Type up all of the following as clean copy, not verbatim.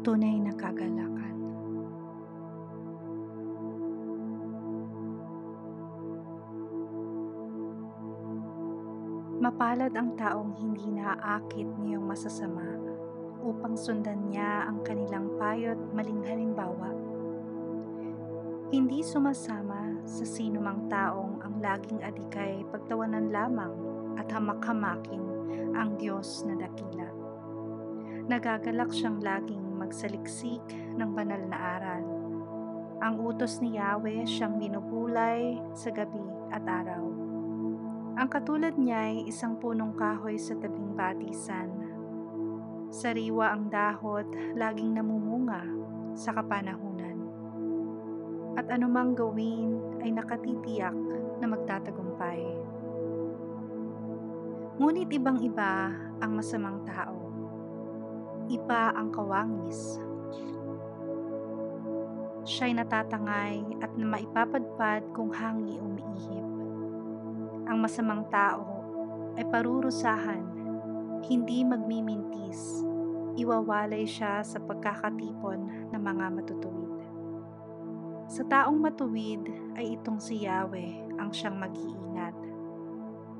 tunay na kagalakan. Mapalad ang taong hindi naaakit niyong masasama upang sundan niya ang kanilang payo't maling halimbawa. Hindi sumasama sa sinumang taong ang laging adikay pagtawanan lamang at hamak-hamakin ang Diyos na dakila. Nagagalak siyang laging magsaliksik ng banal na aral. Ang utos ni Yahweh siyang binubulay sa gabi at araw. Ang katulad niya ay isang punong kahoy sa tabing batisan. Sariwa ang dahot, laging namumunga sa kapanahunan. At anumang gawin ay nakatitiyak na magtatagumpay. Ngunit ibang-iba ang masamang tao. Iba ang kawangis. Siya'y natatangay at na maipapadpad kung hangi umiihip. Ang masamang tao ay parurusahan, hindi magmimintis. Iwawalay siya sa pagkakatipon ng mga matutuwid. Sa taong matuwid ay itong si Yahweh ang siyang mag-iingat.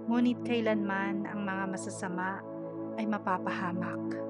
Ngunit kailanman ang mga masasama ay mapapahamak.